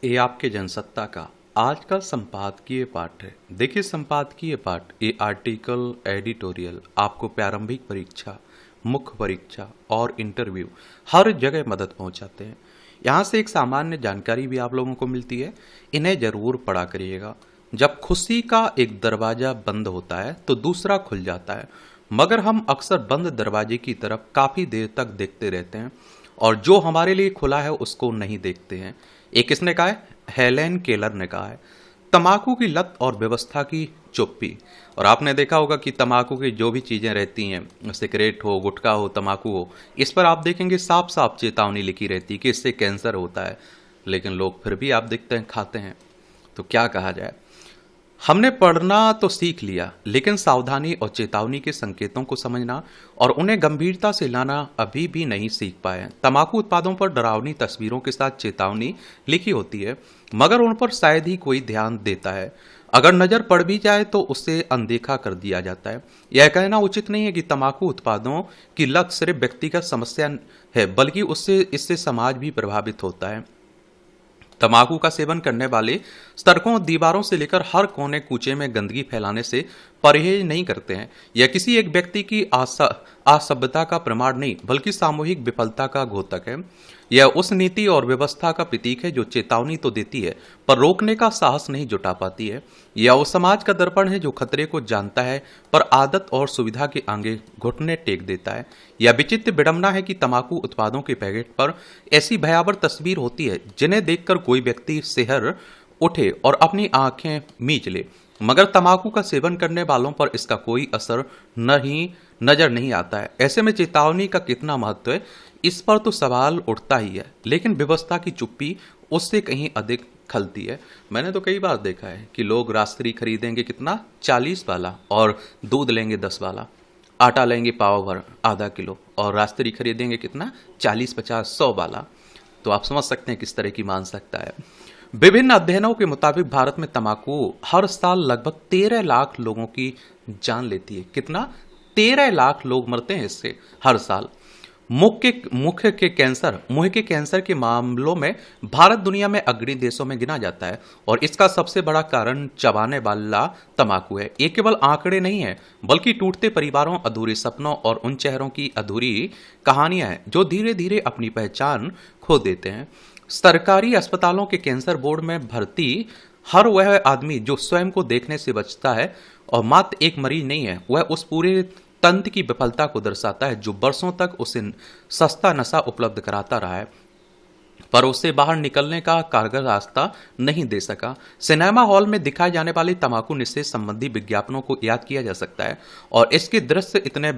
ये आपके जनसत्ता का आज का संपादकीय पाठ है। देखिए, संपादकीय पाठ ये आर्टिकल, एडिटोरियल आपको प्रारंभिक परीक्षा, मुख्य परीक्षा और इंटरव्यू हर जगह मदद पहुंचाते हैं। यहाँ से एक सामान्य जानकारी भी आप लोगों को मिलती है। इन्हें जरूर पढ़ा करिएगा। जब खुशी का एक दरवाजा बंद होता है तो दूसरा खुल जाता है, मगर हम अक्सर बंद दरवाजे की तरफ काफी देर तक देखते रहते हैं और जो हमारे लिए खुला है उसको नहीं देखते हैं। एक किसने कहा है? हेलेन केलर ने कहा है, तंबाकू की लत और व्यवस्था की चुप्पी। और आपने देखा होगा कि तंबाकू की जो भी चीजें रहती हैं, सिगरेट हो, गुटखा हो, तंबाकू हो, इस पर आप देखेंगे साफ साफ चेतावनी लिखी रहती है कि इससे कैंसर होता है, लेकिन लोग फिर भी आप देखते हैं खाते हैं। तो क्या कहा जाए, हमने पढ़ना तो सीख लिया, लेकिन सावधानी और चेतावनी के संकेतों को समझना और उन्हें गंभीरता से लाना अभी भी नहीं सीख पाए। तंबाकू उत्पादों पर डरावनी तस्वीरों के साथ चेतावनी लिखी होती है, मगर उन पर शायद ही कोई ध्यान देता है। अगर नजर पड़ भी जाए तो उसे अनदेखा कर दिया जाता है। यह कहना उचित नहीं है कि तंबाकू उत्पादों की लत सिर्फ व्यक्तिगत समस्या है, बल्कि इससे समाज भी प्रभावित होता है। तंबाकू का सेवन करने वाले सड़कों, दीवारों से लेकर हर कोने कूचे में गंदगी फैलाने से परहेज नहीं करते हैं। यह किसी एक व्यक्ति की असभ्यता का प्रमाण नहीं, बल्कि सामूहिक विफलता का घोतक है। यह उस नीति और व्यवस्था का प्रतीक है जो चेतावनी तो देती है, पर रोकने का साहस नहीं जुटा पाती है। यह उस समाज का दर्पण है जो खतरे को जानता है, पर आदत और सुविधा के आगे घुटने टेक देता है। यह विचित्र विडंबना है कि तंबाकू उत्पादों के पैकेट पर ऐसी भयावह तस्वीर होती है जिन्हें देखकर कोई व्यक्ति सिहर उठे और अपनी आंखें मींच ले, मगर तंबाकू का सेवन करने वालों पर इसका कोई असर नजर नहीं आता है। ऐसे में चेतावनी का कितना महत्व है, इस पर तो सवाल उठता ही है, लेकिन व्यवस्था की चुप्पी उससे कहीं अधिक खलती है। मैंने तो कई बार देखा है कि लोग राजश्री खरीदेंगे कितना, 40 वाला, और दूध लेंगे 10 वाला, आटा लेंगे पाव भर आधा किलो, और राजश्री खरीदेंगे कितना, 40, 50, 100 वाला। तो आप समझ सकते हैं किस तरह की मानसिकता है। विभिन्न अध्ययनों के मुताबिक भारत में तंबाकू हर साल लगभग 13 लाख लोगों की जान लेती है। कितना? 13 लाख लोग मरते हैं इससे हर साल। मुंह के कैंसर के मामलों में भारत दुनिया में अग्रणी देशों में गिना जाता है, और इसका सबसे बड़ा कारण चबाने वाला तंबाकू है। ये केवल आंकड़े नहीं है, बल्कि टूटते परिवारों, अधूरे सपनों और उन चेहरों की अधूरी कहानियां हैं जो धीरे धीरे अपनी पहचान खो देते हैं। सरकारी अस्पतालों के कैंसर बोर्ड में भर्ती हर वह आदमी जो स्वयं को देखने से बचता है और मात्र एक मरीज नहीं है, वह उस पूरे तंत्र की विफलता को दर्शाता है जो बरसों तक उसे सस्ता नशा उपलब्ध कराता रहा है, पर उससे बाहर निकलने का कारगर रास्ता नहीं दे सका। सिनेमा हॉल में दिखाए जाने वाले तंबाकू निषेध संबंधी विज्ञापनों को याद किया जा सकता है, और इसके दृश्य इतने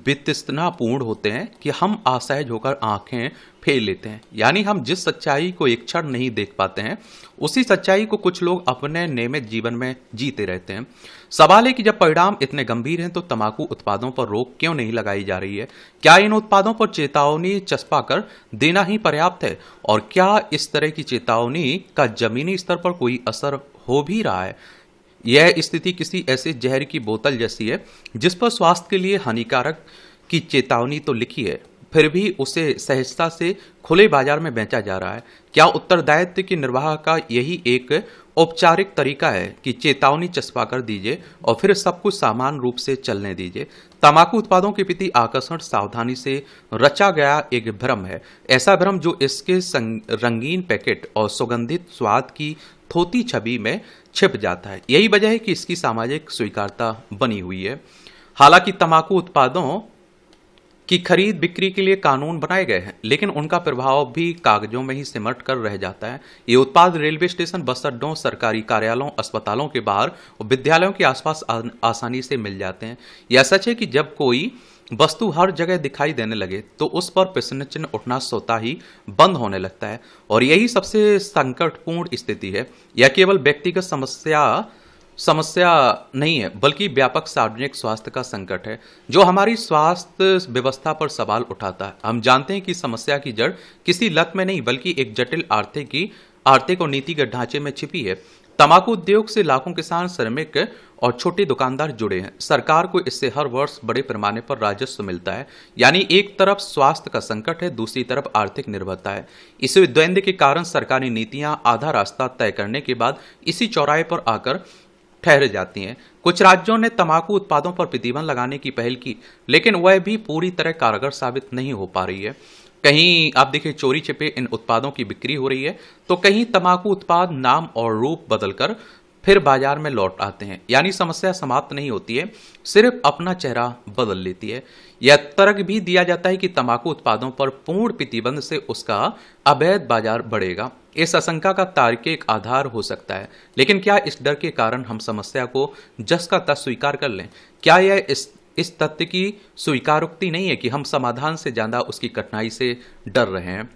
वितृष्णापूर्ण होते हैं कि हम असहज होकर आंखें फेर लेते हैं। यानी हम जिस सच्चाई को एक क्षण नहीं देख पाते हैं, उसी सच्चाई को कुछ लोग अपने नियमित जीवन में जीते रहते हैं। सवाल है कि जब परिणाम इतने गंभीर हैं तो तंबाकू उत्पादों पर रोक क्यों नहीं लगाई जा रही है? क्या इन उत्पादों पर चेतावनी चस्पा कर देना ही पर्याप्त है? और क्या इस तरह की चेतावनी का जमीनी स्तर पर कोई असर हो भी रहा है? यह स्थिति किसी ऐसे जहर की बोतल जैसी है जिस पर स्वास्थ्य के लिए हानिकारक की चेतावनी तो लिखी है, फिर भी उसे सहजता से खुले बाजार में बेचा जा रहा है। क्या उत्तरदायित्व की निर्वाह का यही एक औपचारिक तरीका है कि चेतावनी चस्पा कर दीजिए और फिर सब कुछ समान रूप से चलने दीजिए? तंबाकू उत्पादों के प्रति आकर्षण सावधानी से रचा गया एक भ्रम है, ऐसा भ्रम जो इसके रंगीन पैकेट और सुगंधित स्वाद की थोती छवि में छिप जाता है। यही वजह है कि इसकी सामाजिक स्वीकारता बनी हुई है। हालांकि तंबाकू उत्पादों की खरीद बिक्री के लिए कानून बनाए गए हैं, लेकिन उनका प्रभाव भी कागजों में ही सिमट कर रह जाता है। ये उत्पाद रेलवे स्टेशन, बस अड्डों, सरकारी कार्यालयों, अस्पतालों के बाहर और विद्यालयों के आसपास आसानी से मिल जाते हैं। यह सच है कि जब कोई वस्तु हर जगह दिखाई देने लगे तो उस पर प्रश्न चिन्ह उठना स्वतः ही बंद होने लगता है, और यही सबसे संकटपूर्ण स्थिति है। यह केवल व्यक्तिगत समस्या नहीं है, बल्कि व्यापक सार्वजनिक स्वास्थ्य का संकट है जो हमारी स्वास्थ्य व्यवस्था पर सवाल उठाता है। हम जानते हैं कि समस्या की जड़ किसी लत में नहीं, बल्कि एक जटिल आर्थिक और नीतिगत ढांचे में छिपी है। तंबाकू उद्योग से लाखों किसान, श्रमिक और छोटे दुकानदार जुड़े हैं। सरकार को इससे हर वर्ष बड़े पैमाने पर राजस्व मिलता है। यानी एक तरफ स्वास्थ्य का संकट है, दूसरी तरफ आर्थिक निर्भरता है। इसी द्वंद्व के कारण सरकारी नीतियां आधा रास्ता तय करने के बाद इसी चौराहे पर आकर ठहर जाती हैं। कुछ राज्यों ने तंबाकू उत्पादों पर प्रतिबंध लगाने की पहल की, लेकिन वह भी पूरी तरह कारगर साबित नहीं हो पा रही है। कहीं आप देखिए चोरी छिपे इन उत्पादों की बिक्री हो रही है, तो कहीं तंबाकू उत्पाद नाम और रूप बदलकर फिर बाजार में लौट आते हैं। यानी समस्या समाप्त नहीं होती है, सिर्फ अपना चेहरा बदल लेती है। यह तर्क भी दिया जाता है कि तंबाकू उत्पादों पर पूर्ण प्रतिबंध से उसका अवैध बाजार बढ़ेगा। इस आशंका का तार्किक आधार हो सकता है, लेकिन क्या इस डर के कारण हम समस्या को जस का तस स्वीकार कर लें? क्या यह इस तथ्य की स्वीकारोक्ति नहीं है कि हम समाधान से ज्यादा उसकी कठिनाई से डर रहे हैं?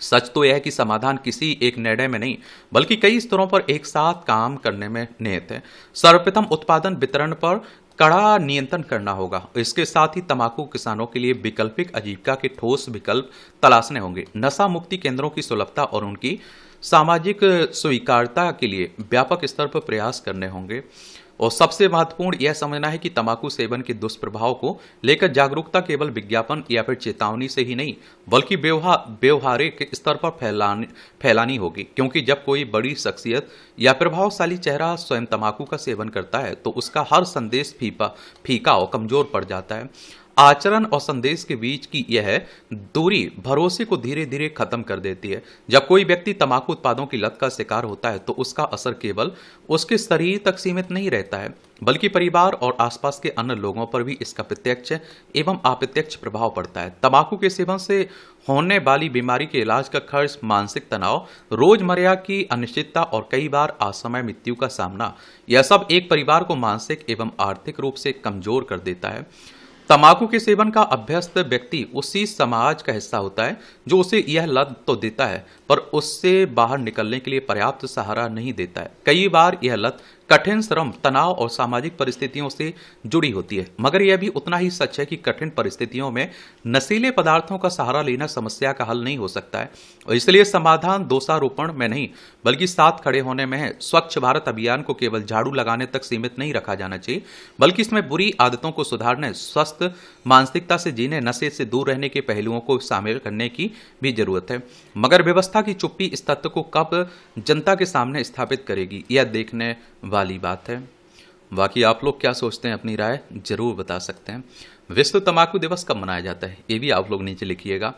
सच तो यह है कि समाधान किसी एक निर्णय में नहीं, बल्कि कई स्तरों पर एक साथ काम करने में निहित है। सर्वप्रथम उत्पादन वितरण पर कड़ा नियंत्रण करना होगा। इसके साथ ही तंबाकू किसानों के लिए वैकल्पिक आजीविका के ठोस विकल्प तलाशने होंगे। नशा मुक्ति केंद्रों की सुलभता और उनकी सामाजिक स्वीकार्यता के लिए व्यापक स्तर पर प्रयास करने होंगे। और सबसे महत्वपूर्ण यह समझना है कि तंबाकू सेवन के दुष्प्रभाव को लेकर जागरूकता केवल विज्ञापन या फिर चेतावनी से ही नहीं, बल्कि व्यवहारिक स्तर पर फैलानी होगी। क्योंकि जब कोई बड़ी शख्सियत या प्रभावशाली चेहरा स्वयं तंबाकू का सेवन करता है, तो उसका हर संदेश फीका और कमजोर पड़ जाता है। आचरण और संदेश के बीच की यह दूरी भरोसे को धीरे धीरे खत्म कर देती है। जब कोई व्यक्ति तंबाकू उत्पादों की लत का शिकार होता है, तो उसका असर केवल उसके शरीर तक सीमित नहीं रहता है, बल्कि परिवार और आसपास के अन्य लोगों पर भी इसका प्रत्यक्ष एवं अप्रत्यक्ष प्रभाव पड़ता है। तंबाकू के सेवन से होने वाली बीमारी के इलाज का खर्च, मानसिक तनाव, रोजमर्रा की अनिश्चितता और कई बार असमय मृत्यु का सामना, यह सब एक परिवार को मानसिक एवं आर्थिक रूप से कमजोर कर देता है। तंबाकू के सेवन का अभ्यस्त व्यक्ति उसी समाज का हिस्सा होता है जो उसे यह लत तो देता है, पर उससे बाहर निकलने के लिए पर्याप्त सहारा नहीं देता है। कई बार यह लत कठिन श्रम, तनाव और सामाजिक परिस्थितियों से जुड़ी होती है, मगर यह भी उतना ही सच है कि कठिन परिस्थितियों में नशीले पदार्थों का सहारा लेना समस्या का हल नहीं हो सकता है। और इसलिए समाधान दोषारोपण में नहीं, बल्कि साथ खड़े होने में है। स्वच्छ भारत अभियान को केवल झाड़ू लगाने तक सीमित नहीं रखा जाना चाहिए, बल्कि इसमें बुरी आदतों को सुधारने, स्वस्थ मानसिकता से जीने, नशे से दूर रहने के पहलुओं को शामिल करने की भी जरूरत है। मगर व्यवस्था की चुप्पी इस तथ्य को कब जनता के सामने स्थापित करेगी, यह देखने वाली बात है। बाकी आप लोग क्या सोचते हैं, अपनी राय जरूर बता सकते हैं। विश्व तंबाकू दिवस कब मनाया जाता है, ये भी आप लोग नीचे लिखिएगा।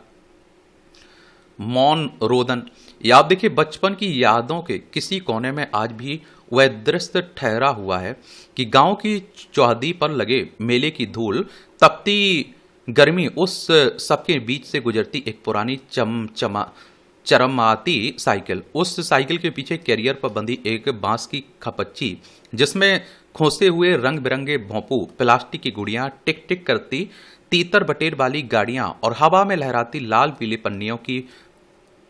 मौन रोदन, या आप देखिए बचपन की यादों के किसी कोने में आज भी वह दृश्य ठहरा हुआ है कि गांव की चौहदी पर लगे मेले की धूल, तपती गर्मी, उस सबके बीच से गुजरती एक पुरानी चरमाती साइकिल, उस साइकिल के पीछे कैरियर पर बंधी एक बांस की खपच्ची, जिसमें खोसे हुए रंग बिरंगे भोंपू, प्लास्टिक की गुड़ियां, टिक टिक करती तीतर बटेर वाली गाड़ियां और हवा में लहराती लाल पीली पन्नियों की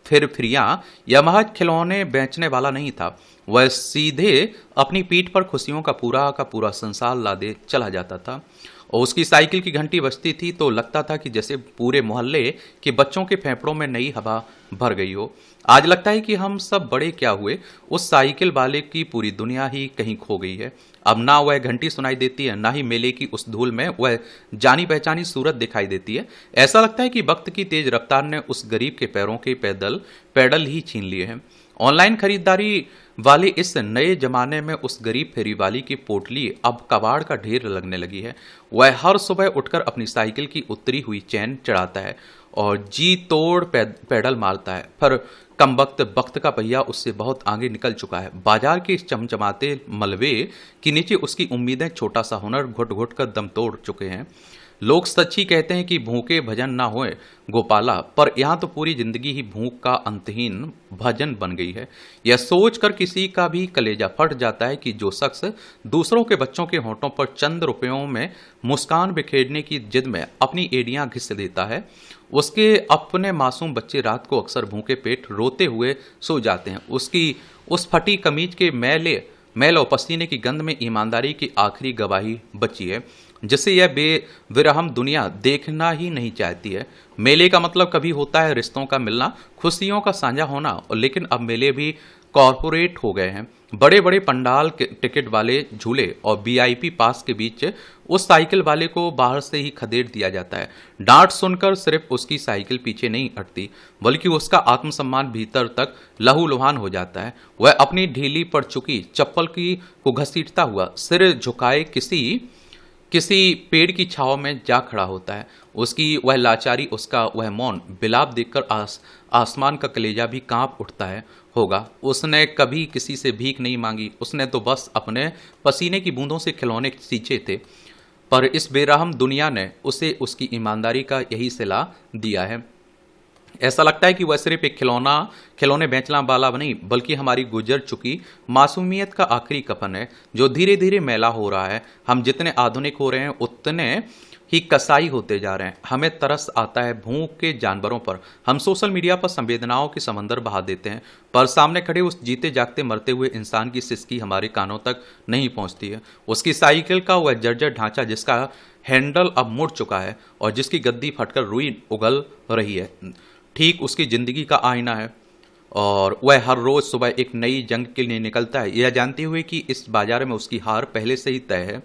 फिरफिरियां। यह महज खिलौने बेचने वाला नहीं था, वह सीधे अपनी पीठ पर खुशियों का पूरा संसार लादे चला जाता था। और उसकी साइकिल की घंटी बजती थी तो लगता था कि जैसे पूरे मोहल्ले के बच्चों के फेफड़ों में नई हवा भर गई हो। आज लगता है कि हम सब बड़े क्या हुए, उस साइकिल वाले की पूरी दुनिया ही कहीं खो गई है। अब ना वह घंटी सुनाई देती है, ना ही मेले की उस धूल में वह जानी पहचानी सूरत दिखाई देती है। ऐसा लगता है कि वक्त की तेज रफ्तार ने उस गरीब के पैरों के पैडल ही छीन लिए हैं। ऑनलाइन खरीदारी वाले इस नए जमाने में उस गरीब फेरी वाली की पोटली अब कबाड़ का ढेर लगने लगी है। वह हर सुबह उठकर अपनी साइकिल की उतरी हुई चैन चढ़ाता है और जी तोड़ पैडल मारता है, पर वक्त का पहिया उससे बहुत आगे निकल चुका है। बाजार के इस चमचमाते मलबे के नीचे उसकी उम्मीदें छोटा सा हुनर घुट घुट कर दम तोड़ चुके हैं। लोग सच ही कहते हैं कि भूखे भजन ना होए गोपाला, पर यहाँ तो पूरी जिंदगी ही भूख का अंतहीन भजन बन गई है। यह सोचकर किसी का भी कलेजा फट जाता है कि जो शख्स दूसरों के बच्चों के होंठों पर चंद रुपयों में मुस्कान बिखेरने की जिद में अपनी एड़ियां घिस देता है, उसके अपने मासूम बच्चे रात को अक्सर भूखे पेट रोते हुए सो जाते हैं। उसकी उस फटी कमीज के मैल और पसीने की गंध में ईमानदारी की आखिरी गवाही बची है। जिसे यह बेविरहम दुनिया देखना ही नहीं चाहती है। मेले का मतलब कभी होता है रिश्तों का मिलना, खुशियों का साझा होना, और लेकिन अब मेले भी कॉरपोरेट हो गए हैं। बड़े बड़े पंडाल के टिकट वाले झूले और वीआईपी पास के बीच उस साइकिल वाले को बाहर से ही खदेड़ दिया जाता है। डांट सुनकर सिर्फ उसकी साइकिल पीछे नहीं हटती, बल्कि उसका आत्मसम्मान भीतर तक लहूलुहान हो जाता है। वह अपनी ढीली पड़ चुकी चप्पल की को घसीटता हुआ सिर झुकाए किसी किसी पेड़ की छांव में जा खड़ा होता है। उसकी वह लाचारी, उसका वह मौन विलाप देखकर आसमान का कलेजा भी कांप उठता है होगा। उसने कभी किसी से भीख नहीं मांगी, उसने तो बस अपने पसीने की बूंदों से खिलौने सींचे थे। पर इस बेरहम दुनिया ने उसे उसकी ईमानदारी का यही सिला दिया है। ऐसा लगता है कि वह सिर्फ एक खिलौने बेचने वाला नहीं, बल्कि हमारी गुजर चुकी मासूमियत का आखिरी कफन है, जो धीरे धीरे मैला हो रहा है। हम जितने आधुनिक हो रहे हैं उतने ही कसाई होते जा रहे हैं। हमें तरस आता है भूख के जानवरों पर। हम सोशल मीडिया पर संवेदनाओं के समंदर बहा देते हैं, पर सामने खड़े उस जीते जागते मरते हुए इंसान की सिसकी हमारे कानों तक नहीं पहुंचती है। उसकी साइकिल का वह जर्जर ढांचा जिसका हैंडल अब मुड़ चुका है और जिसकी गद्दी फटकर रुई उगल रही है, ठीक उसकी जिंदगी का आईना है। और वह हर रोज सुबह एक नई जंग के लिए निकलता है, यह जानते हुए कि इस बाजार में उसकी हार पहले से ही तय है।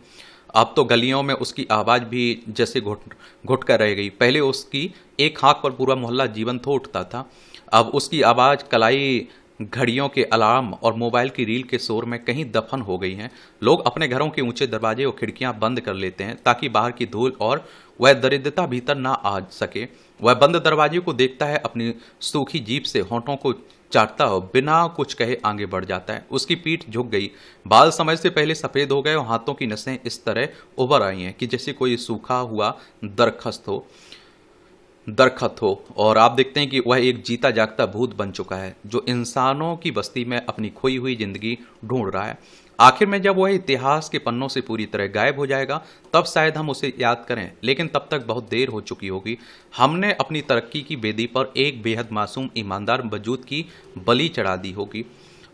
अब तो गलियों में उसकी आवाज भी जैसे घुट घुट कर रह गई। पहले उसकी एक हाथ पर पूरा मोहल्ला जीवंत हो उठता था, अब उसकी आवाज कलाई घड़ियों के अलार्म और मोबाइल की रील के शोर में कहीं दफन हो गई हैं। लोग अपने घरों के ऊंचे दरवाजे और खिड़कियां बंद कर लेते हैं ताकि बाहर की धूल और वह दरिद्रता भीतर ना आ सके। वह बंद दरवाजे को देखता है, अपनी सूखी जीभ से होंठों को चाटता हो बिना कुछ कहे आगे बढ़ जाता है। उसकी पीठ झुक गई, बाल समय से पहले सफेद हो गए और हाथों की नसें इस तरह उभर आई हैं कि जैसे कोई सूखा हुआ दरखत हो। और आप देखते हैं कि वह एक जीता जागता भूत बन चुका है जो इंसानों की बस्ती में अपनी खोई हुई जिंदगी ढूंढ रहा है। आखिर में जब वह इतिहास के पन्नों से पूरी तरह गायब हो जाएगा तब शायद हम उसे याद करें, लेकिन तब तक बहुत देर हो चुकी होगी। हमने अपनी तरक्की की बेदी पर एक बेहद मासूम ईमानदार वजूद की बलि चढ़ा दी होगी।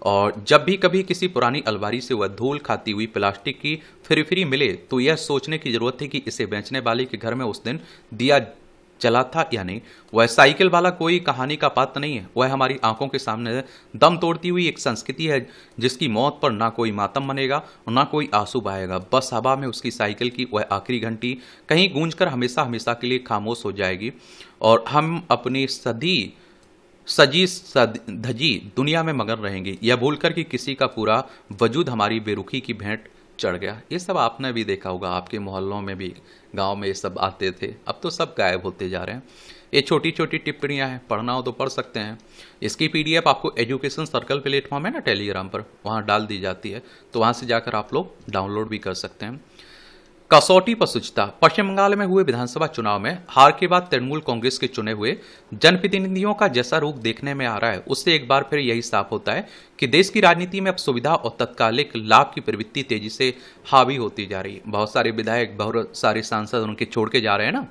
और जब भी कभी किसी पुरानी अलमारी से वह धूल खाती हुई प्लास्टिक की फिरी मिले तो यह सोचने की जरूरत है कि इसे बेचने वाले के घर में उस दिन दिया चला था या नहीं। वह साइकिल वाला कोई कहानी का पात्र नहीं है, वह हमारी आंखों के सामने दम तोड़ती हुई एक संस्कृति है जिसकी मौत पर ना कोई मातम मनेगा और ना कोई आंसू बहाएगा। बस हवा में उसकी साइकिल की वह आखिरी घंटी कहीं गूंजकर हमेशा हमेशा के लिए खामोश हो जाएगी और हम अपनी सजी धजी दुनिया में मगन रहेंगे, यह भूलकर कि किसी का पूरा वजूद हमारी बेरुखी की भेंट चढ़ गया। ये सब आपने भी देखा होगा, आपके मोहल्लों में भी, गांव में ये सब आते थे, अब तो सब गायब होते जा रहे हैं। ये छोटी छोटी टिप्पणियां हैं, पढ़ना हो तो पढ़ सकते हैं। इसकी पीडीएफ आपको एजुकेशन सर्कल प्लेटफॉर्म है ना टेलीग्राम पर, वहाँ डाल दी जाती है, तो वहाँ से जाकर आप लोग डाउनलोड भी कर सकते हैं। कसौटी पर सुचता। पश्चिम बंगाल में हुए विधानसभा चुनाव में हार के बाद तृणमूल कांग्रेस के चुने हुए जनप्रतिनिधियों का जैसा रूप देखने में आ रहा है, उससे एक बार फिर यही साफ होता है कि देश की राजनीति में अब सुविधा और तत्कालिक लाभ की प्रवृत्ति तेजी से हावी होती जा रही है। बहुत सारे विधायक, बहुत सारे सांसद उनके छोड़ के जा रहे हैं ना।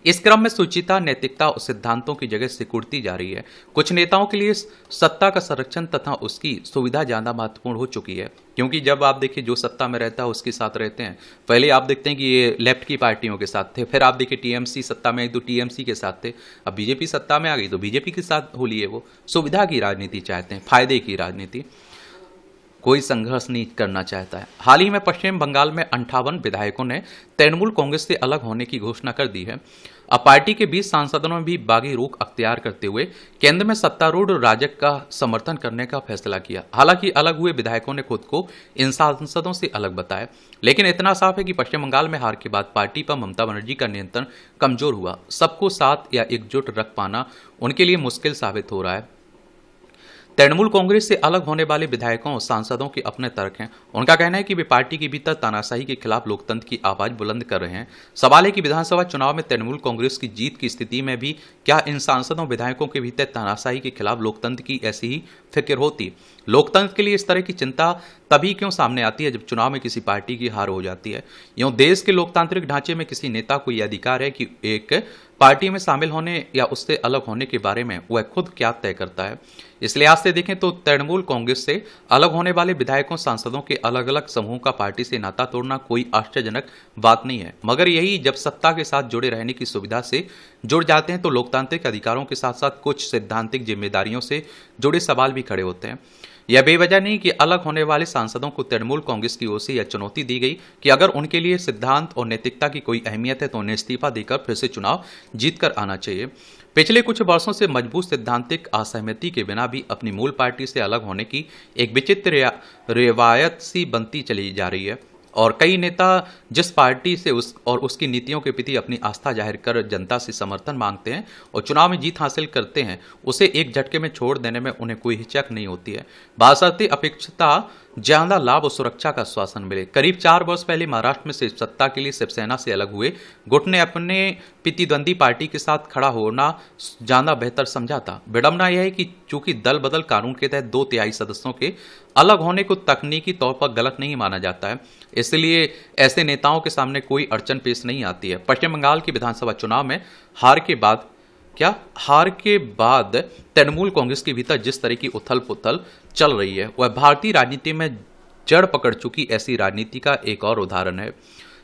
इस क्रम में सुचिता, नैतिकता और सिद्धांतों की जगह सिकुड़ती जा रही है। कुछ नेताओं के लिए सत्ता का संरक्षण तथा उसकी सुविधा ज्यादा महत्वपूर्ण हो चुकी है, क्योंकि जब आप देखिए जो सत्ता में रहता है उसके साथ रहते हैं। पहले आप देखते हैं कि ये लेफ्ट की पार्टियों के साथ थे, फिर आप देखिए टीएमसी सत्ता में आई तो टीएमसी के साथ थे, अब बीजेपी सत्ता में आ गई तो बीजेपी के साथ हो लिए। वो सुविधा की राजनीति चाहते हैं, फायदे की राजनीति, कोई संघर्ष नहीं करना चाहता है। हाल ही में पश्चिम बंगाल में 58 विधायकों ने तृणमूल कांग्रेस से अलग होने की घोषणा कर दी है। अब पार्टी के 20 सांसदों ने भी बागी रुख अख्तियार करते हुए केंद्र में सत्तारूढ़ राजग का समर्थन करने का फैसला किया। हालांकि अलग हुए विधायकों ने खुद को इन सांसदों से अलग बताया, लेकिन इतना साफ है कि पश्चिम बंगाल में हार के बाद पार्टी पर ममता बनर्जी का नियंत्रण कमजोर हुआ। सबको साथ या एकजुट रख पाना उनके लिए मुश्किल साबित हो रहा है। तृणमूल कांग्रेस से अलग होने वाले विधायकों और सांसदों के अपने तर्क हैं। उनका कहना है कि वे पार्टी के भीतर तानाशाही के खिलाफ लोकतंत्र की आवाज बुलंद कर रहे हैं। सवाल है कि विधानसभा चुनाव में तृणमूल कांग्रेस की जीत की स्थिति में भी क्या इन सांसदों विधायकों के भीतर तानाशाही के खिलाफ लोकतंत्र की ऐसी ही फिक्र होती? लोकतंत्र के लिए इस तरह की चिंता तभी क्यों सामने आती है जब चुनाव में किसी पार्टी की हार हो जाती है? यूं देश के लोकतांत्रिक ढांचे में किसी नेता को यह अधिकार है कि एक पार्टी में शामिल होने या उससे अलग होने के बारे में वह खुद क्या तय करता है। इस लिहाज से देखें तो तृणमूल कांग्रेस से अलग होने वाले विधायकों सांसदों के अलग अलग समूह का पार्टी से नाता तोड़ना कोई आश्चर्यजनक बात नहीं है, मगर यही जब सत्ता के साथ जुड़े रहने की सुविधा से जुड़ जाते हैं तो लोकतांत्रिक अधिकारों के साथ साथ कुछ सैद्धांतिक जिम्मेदारियों से जुड़े सवाल भी खड़े होते हैं। यह बेवजह नहीं कि अलग होने वाले सांसदों को तृणमूल कांग्रेस की ओर से यह चुनौती दी गई कि अगर उनके लिए सिद्धांत और नैतिकता की कोई अहमियत है तो उन्हें इस्तीफा देकर फिर से चुनाव जीतकर आना चाहिए। पिछले कुछ वर्षों से मजबूत सैद्धांतिक असहमति के बिना भी अपनी मूल पार्टी से अलग होने की एक विचित्र रिवायत सी बनती चली जा रही है और कई नेता जिस पार्टी से उसकी नीतियों के प्रति अपनी आस्था जाहिर कर जनता से समर्थन मांगते हैं और चुनाव में जीत हासिल करते हैं, उसे एक झटके में छोड़ देने में उन्हें कोई हिचक नहीं होती है, बशर्ते अपेक्षिता ज्यादा लाभ और सुरक्षा का आश्वासन मिले। करीब 4 वर्ष पहले महाराष्ट्र में सिर्फ सत्ता के लिए शिवसेना से अलग हुए गुट ने अपने प्रतिद्वंदी पार्टी के साथ खड़ा होना ज्यादा बेहतर समझा था। विडंबना यह है कि चूंकि दल बदल कानून के तहत 2/3 सदस्यों के अलग होने को तकनीकी तौर पर गलत नहीं माना जाता है, इसलिए ऐसे नेताओं के सामने कोई अड़चन पेश नहीं आती है। पश्चिम बंगाल की विधानसभा चुनाव में हार के बाद तृणमूल कांग्रेस के भीतर जिस तरह की उथल पुथल चल रही है वह भारतीय राजनीति में जड़ पकड़ चुकी ऐसी राजनीति का एक और उदाहरण है,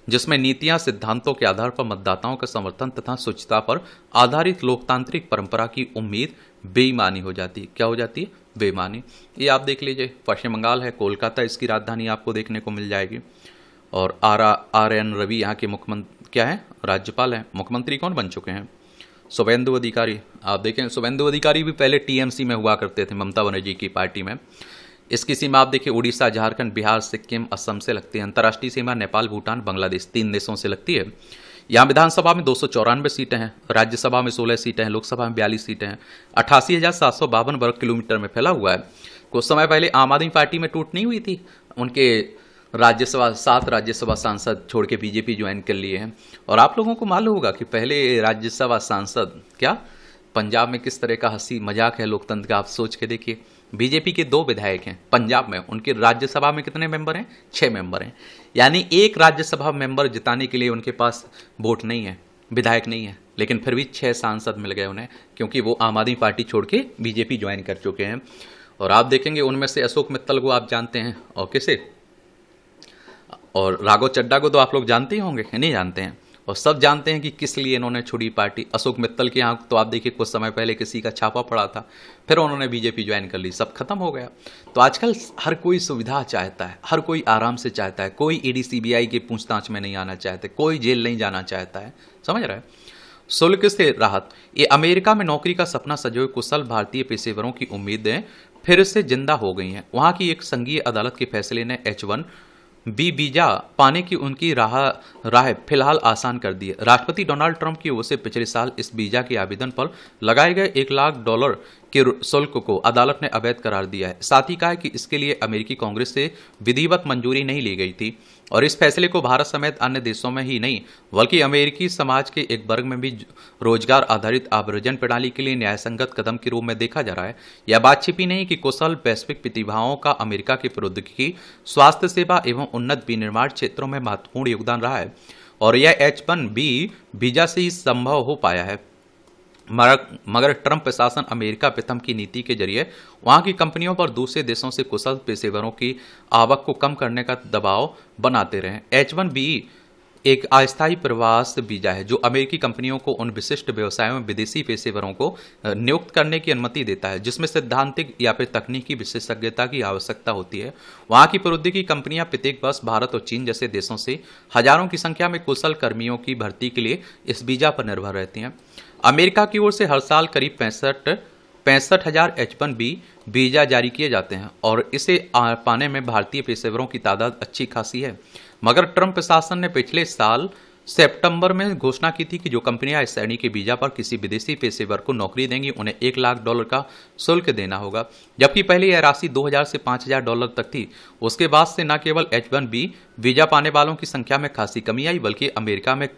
जिसमें नीतियां सिद्धांतों के आधार पर मतदाताओं का समर्थन तथा स्वच्छता पर आधारित लोकतांत्रिक परंपरा की उम्मीद बेईमानी हो जाती है। क्या हो जाती है? बेईमानी। ये आप देख लीजिए, पश्चिम बंगाल है, कोलकाता इसकी राजधानी आपको देखने को मिल जाएगी। और RN रवि यहाँ के मुख्यमंत्री क्या है? राज्यपाल हैं। मुख्यमंत्री कौन बन चुके हैं? शुभेंदु अधिकारी। आप देखें, शुभेंदु अधिकारी भी पहले TMC में हुआ करते थे, ममता बनर्जी की पार्टी में। इसकी सीमा आप देखिए उड़ीसा, झारखंड, बिहार, सिक्किम, असम से लगती है। अंतर्राष्ट्रीय सीमा नेपाल, भूटान, बांग्लादेश 3 देशों से लगती है। यहाँ विधानसभा में 294 सीटें हैं, राज्यसभा में 16 सीटें हैं, लोकसभा में 42 सीटें हैं, 88,752 वर्ग किलोमीटर में फैला हुआ है। कुछ समय पहले आम आदमी पार्टी में टूट नहीं हुई थी, उनके राज्यसभा 7 राज्यसभा सांसद छोड़ के बीजेपी ज्वाइन कर लिए हैं। और आप लोगों को मालूम होगा कि पहले राज्यसभा सांसद क्या पंजाब में किस तरह का हंसी मजाक है लोकतंत्र का, आप सोच के देखिए। बीजेपी के 2 विधायक हैं पंजाब में, उनके राज्यसभा में कितने मेंबर हैं? 6 मेंबर हैं, यानी एक राज्यसभा मेंबर जिताने के लिए उनके पास वोट नहीं है, विधायक नहीं है, लेकिन फिर भी 6 सांसद मिल गए उन्हें, क्योंकि वो आम आदमी पार्टी छोड़ के बीजेपी ज्वाइन कर चुके हैं। और आप देखेंगे उनमें से अशोक मित्तल को आप जानते हैं, और किसे? और राघव चड्ढा को तो आप लोग जानते ही होंगे, नहीं जानते हैं? और सब जानते हैं कि किस लिए इन्होंने छोड़ी पार्टी। अशोक मित्तल के यहाँ तो आप देखिए कुछ समय पहले किसी का छापा पड़ा था, फिर उन्होंने बीजेपी ज्वाइन कर ली, सब खत्म हो गया। तो आजकल हर कोई सुविधा चाहता है, हर कोई आराम से चाहता है, कोई ED CBI के पूछताछ में नहीं आना चाहते, कोई जेल नहीं जाना चाहता है, समझ रहा है? शुल्क से राहत, ये अमेरिका में नौकरी का सपना सजोए कुशल भारतीय पेशेवरों की उम्मीदें फिर से जिंदा हो गई हैं। वहां की एक संघीय अदालत के फैसले ने H1B वीजा पाने की उनकी राह फिलहाल आसान कर दी है। राष्ट्रपति डोनाल्ड ट्रंप की ओर से पिछले साल इस वीजा के आवेदन पर लगाए गए $1 लाख के शुल्क को अदालत ने अवैध करार दिया है। साथ ही कहा है कि इसके लिए अमेरिकी कांग्रेस से विधिवत मंजूरी नहीं ली गई थी और इस फैसले को भारत समेत अन्य देशों में ही नहीं बल्कि अमेरिकी समाज के एक वर्ग में भी रोजगार आधारित आव्रजन प्रणाली के लिए न्यायसंगत कदम के रूप में देखा जा रहा है। यह बात छिपी नहीं कि कुशल वैश्विक प्रतिभाओं का अमेरिका की प्रौद्योगिकी, स्वास्थ्य सेवा एवं उन्नत विनिर्माण क्षेत्रों में महत्वपूर्ण योगदान रहा है और यह H1B वीजा से ही संभव हो पाया है। मगर ट्रंप प्रशासन अमेरिका प्रथम की नीति के जरिए वहां की कंपनियों पर दूसरे देशों से कुशल पेशेवरों की आवक को कम करने का दबाव बनाते रहे। H1B एक अस्थायी प्रवास वीजा है जो अमेरिकी कंपनियों को उन विशिष्ट व्यवसायों में विदेशी पेशेवरों को नियुक्त करने की अनुमति देता है जिसमें सैद्धांतिक या फिर तकनीकी विशेषज्ञता की आवश्यकता होती है। वहां की प्रौद्योगिकी कंपनियां प्रत्येक वर्ष भारत और चीन जैसे देशों से हजारों की संख्या में कुशल कर्मियों की भर्ती के लिए इस वीजा पर निर्भर रहती हैं। अमेरिका की ओर से हर साल करीब 65,000 H1B वीजा जारी किए जाते हैं और इसे पाने में भारतीय पेशेवरों की तादाद अच्छी खासी है। मगर ट्रंप प्रशासन ने पिछले साल सितंबर में घोषणा की थी कि जो कंपनियां इस श्रेणी के वीजा पर किसी विदेशी पेशेवर को नौकरी देंगी उन्हें $1 लाख का शुल्क देना होगा, जबकि पहले यह राशि $2,000 से $5,000 तक थी। उसके बाद से न केवल H1B वीजा पाने वालों की संख्या में खासी कमी आई बल्कि अमेरिका में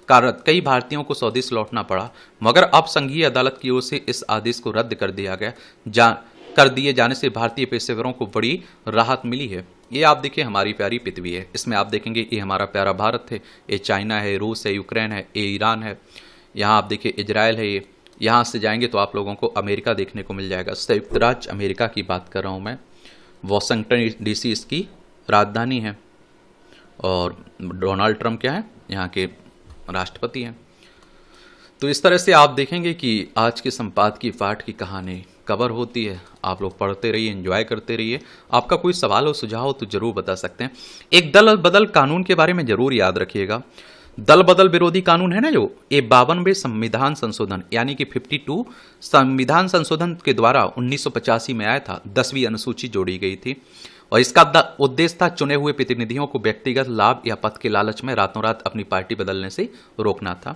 कार्यरत कई भारतीयों को स्वदेश लौटना पड़ा। मगर अब संघीय अदालत की ओर से इस आदेश को रद्द कर दिए जाने से भारतीय पेशेवरों को बड़ी राहत मिली है। ये आप देखिए हमारी प्यारी पृथ्वी है, इसमें आप देखेंगे ये हमारा प्यारा भारत है, ये चाइना है, रूस है, यूक्रेन है, ये ईरान है, यहाँ आप देखिए इजराइल है ये, यहाँ से जाएंगे तो आप लोगों को अमेरिका देखने को मिल जाएगा। संयुक्त राज्य अमेरिका की बात कर रहा हूँ मैं, वॉशिंगटन डीसी इसकी राजधानी है, और डोनाल्ड ट्रंप क्या है, यहाँ के राष्ट्रपति हैं। तो इस तरह से आप देखेंगे कि आज के संपादकीय पाठ की कहानी कवर होती है। आप लोग पढ़ते रहिए, एंजॉय करते रहिए। आपका कोई सवाल हो, सुझाव हो तो जरूर बता सकते हैं। एक दल बदल कानून के बारे में जरूर याद रखिएगा। दल बदल विरोधी कानून है ना जो, ये 52वें संविधान संशोधन यानी कि 52 संविधान संशोधन के द्वारा 1985 में आया था। 10वीं अनुसूची जोड़ी गई थी और इसका उद्देश्य था चुने हुए प्रतिनिधियों को व्यक्तिगत लाभ या पद के लालच में रातों रात अपनी पार्टी बदलने से रोकना था।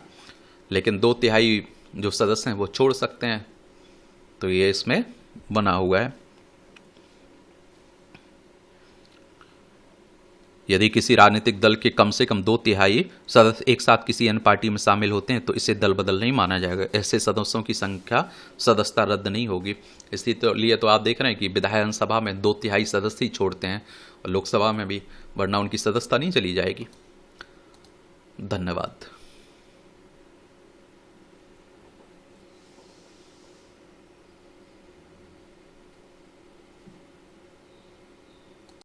लेकिन 2/3 जो सदस्य हैं वो छोड़ सकते हैं, तो ये इसमें बना हुआ है। यदि किसी राजनीतिक दल के कम से कम 2/3 सदस्य एक साथ किसी अन्य पार्टी में शामिल होते हैं तो इसे दल बदल नहीं माना जाएगा। ऐसे सदस्यों की संख्या सदस्यता रद्द नहीं होगी। इसलिए तो आप देख रहे हैं कि विधानसभा में 2/3 सदस्य ही छोड़ते हैं और लोकसभा में भी, वरना उनकी सदस्यता नहीं चली जाएगी। धन्यवाद।